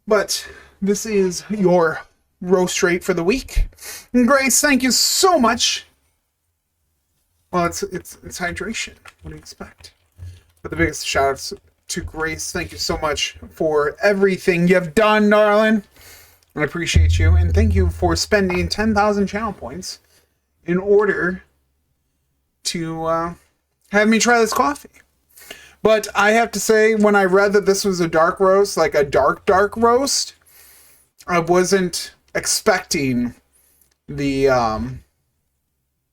But this is your roast rate for the week. And Grace, thank you so much. Well, it's hydration. What do you expect? But the biggest shout outs to Grace. Thank you so much for everything you've done, darling. I appreciate you. And thank you for spending 10,000 channel points in order to have me try this coffee. But I have to say, when I read that this was a dark roast, like a dark roast, I wasn't expecting the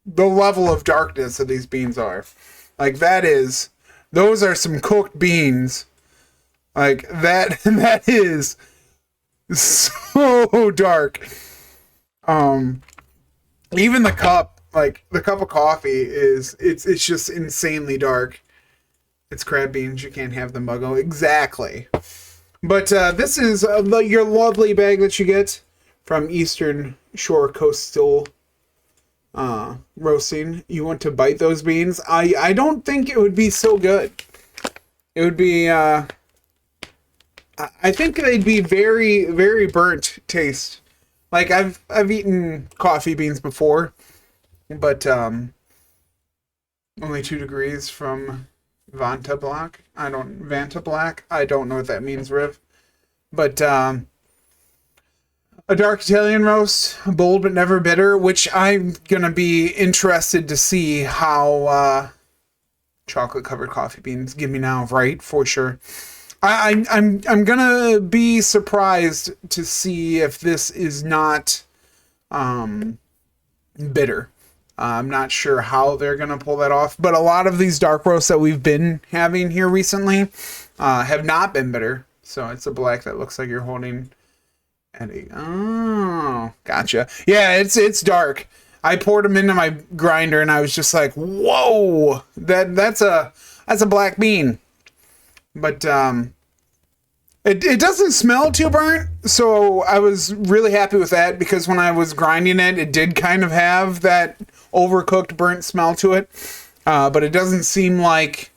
level of darkness that these beans are. Like, those are some cooked beans. Like, that is so dark. Even the cup, like, the cup of coffee it's just insanely dark. It's crab beans. You can't have the muggo. Exactly. But this is your lovely bag that you get from Eastern Shore Coastal Roasting. You want to bite those beans? I don't think it would be so good. It would be... I think they'd be very, very burnt taste. Like, I've eaten coffee beans before, but only 2 degrees from... Vanta Black. I don't know what that means, Riv. But a dark Italian roast, bold but never bitter, which I'm gonna be interested to see how chocolate covered coffee beans give me now, right? For sure. I'm gonna be surprised to see if this is not bitter. I'm not sure how they're going to pull that off, but a lot of these dark roasts that we've been having here recently have not been bitter. So it's a black that looks like you're holding Eddie. Oh, gotcha. Yeah, it's dark. I poured them into my grinder and I was just like, whoa, that's a black bean. But it doesn't smell too burnt, so I was really happy with that, because when I was grinding it, it did kind of have that overcooked burnt smell to it, but it doesn't seem like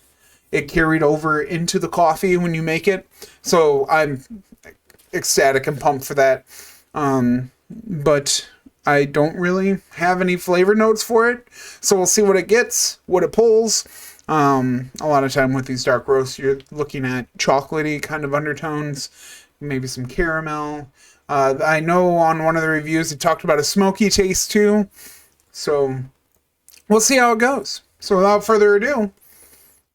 it carried over into the coffee when you make it, so I'm ecstatic and pumped for that. But I don't really have any flavor notes for it, so we'll see what it gets, what it pulls. A lot of time with these dark roasts, you're looking at chocolatey kind of undertones, maybe some caramel. I know on one of the reviews it talked about a smoky taste too, so we'll see how it goes. So without further ado,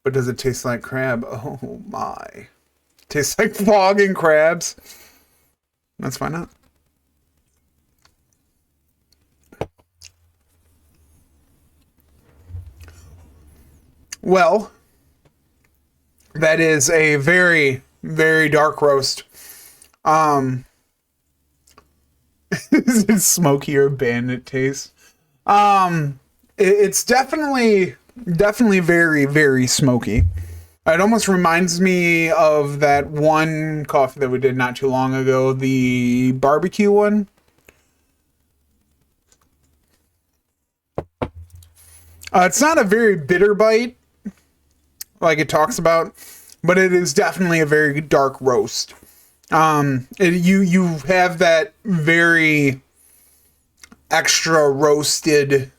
but does it taste like crab? Oh my. Tastes like fog and crabs. Let's find out. Well, that is a very, very dark roast. Is it smoky or bandit taste? It's definitely very, very smoky. It almost reminds me of that one coffee that we did not too long ago, the barbecue one. It's not a very bitter bite, like it talks about, but it is definitely a very dark roast. You have that very extra roasted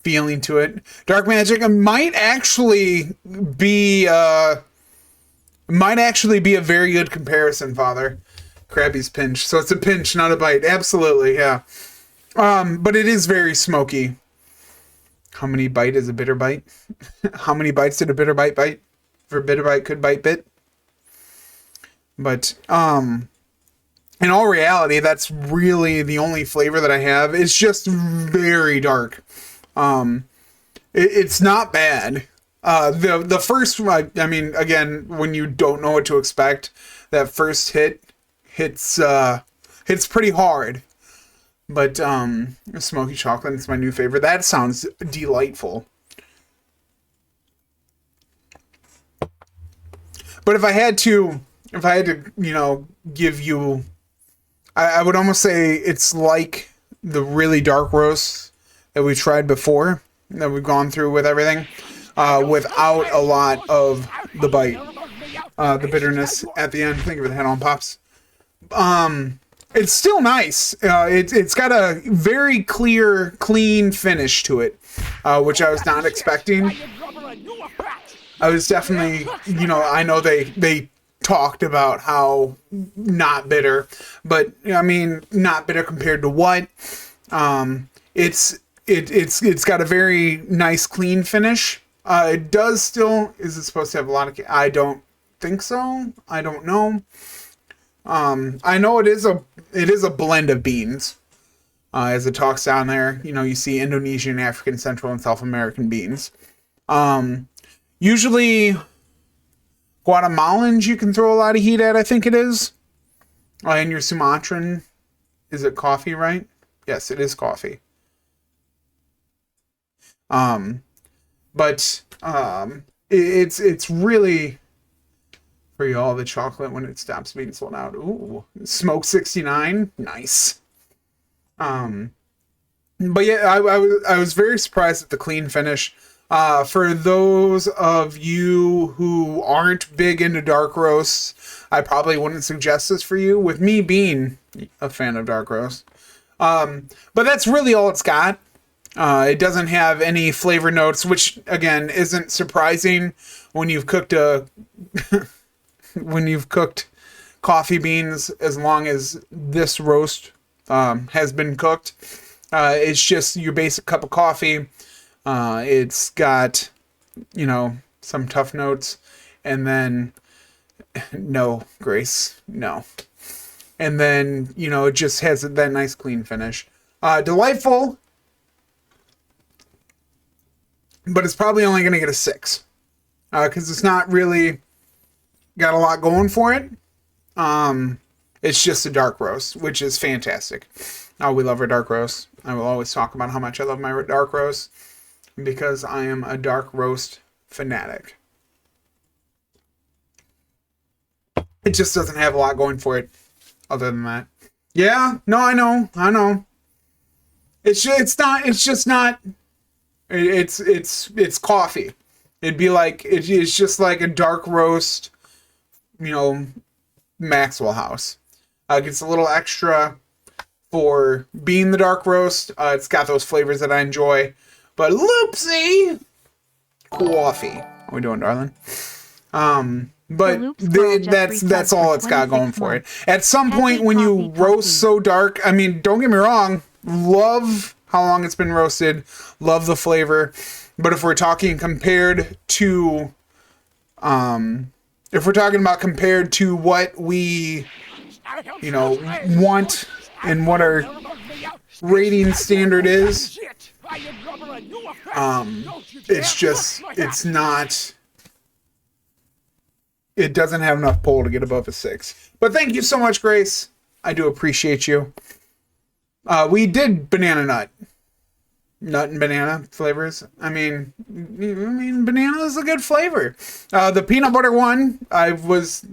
feeling to it. Dark Magic might actually be a very good comparison, Father. Krabby's pinch. So it's a pinch, not a bite. Absolutely, yeah. But it is very smoky. How many bite is a bitter bite? How many bites did a bitter bite bite? For a bitter bite could bite bit. But in all reality, that's really the only flavor that I have. It's just very dark. It's not bad. The first, I mean, again, when you don't know what to expect, that first hits pretty hard. But smoky chocolate is my new favorite. That sounds delightful. But if I had to, give you, I would almost say it's like the really dark roasts that we tried before, that we've gone through with everything, without a lot of the bite, the bitterness at the end. Thank you for the head on, Pops. It's still nice. It's got a very clear, clean finish to it, which I was not expecting. I was definitely, you know, I know they talked about how not bitter, but I mean, not bitter compared to what? It's got a very nice, clean finish. It does still. Is it supposed to have a lot of? I don't think so. I don't know. I know it is a blend of beans. As it talks down there, you know, you see Indonesian, African, Central, and South American beans. Usually Guatemalans you can throw a lot of heat at, I think it is. And your Sumatran, is it coffee, right? Yes, it is coffee. But it's really for you all the chocolate when it stops being sold out. Ooh, Smoke 69, nice. But yeah, I was very surprised at the clean finish. For those of you who aren't big into dark roasts, I probably wouldn't suggest this for you, with me being a fan of dark roast. But that's really all it's got. It doesn't have any flavor notes, which again isn't surprising when you've cooked when you've cooked coffee beans as long as this roast has been cooked. It's just your basic cup of coffee. It's got, you know, some tough notes, and then no, Grace, no. And then, you know, it just has that nice clean finish. Delightful, but it's probably only going to get a 6. Because it's not really got a lot going for it. It's just a dark roast, which is fantastic. Oh, we love our dark roast. I will always talk about how much I love my dark roast, because I am a dark roast fanatic. It just doesn't have a lot going for it other than that. Yeah, no, I know. It's just not. It's coffee. It'd be like, it's just like a dark roast, you know, Maxwell House. Gets a little extra for being the dark roast. It's got those flavors that I enjoy. But loopsie, coffee. What are we doing, darling? But that's all it's got going for it. At some point when you roast so dark, I mean, don't get me wrong, love how long it's been roasted, love the flavor. But if we're talking compared to, if we're talking about compared to what we, you know, want and what our rating standard is, it's not, it doesn't have enough pull to get above a 6. But thank you so much, Grace. I do appreciate you. We did banana nut and banana flavors. I mean, banana is a good flavor. The peanut butter one, I was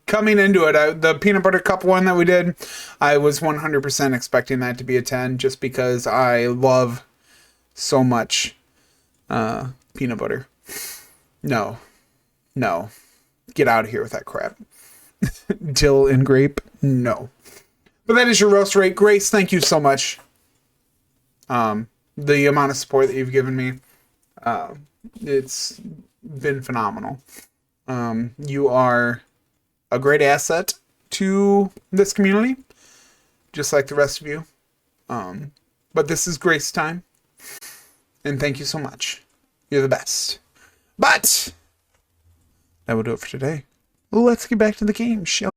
coming into it. The peanut butter cup one that we did, I was 100% expecting that to be a 10, just because I love so much peanut butter. No, get out of here with that crap. Dill and grape, no. But that is your roast rate. Grace, thank you so much. The amount of support that you've given me, it's been phenomenal. You are a great asset to this community, just like the rest of you. But this is Grace time, and thank you so much. You're the best. But that will do it for today. Let's get back to the game, shall we?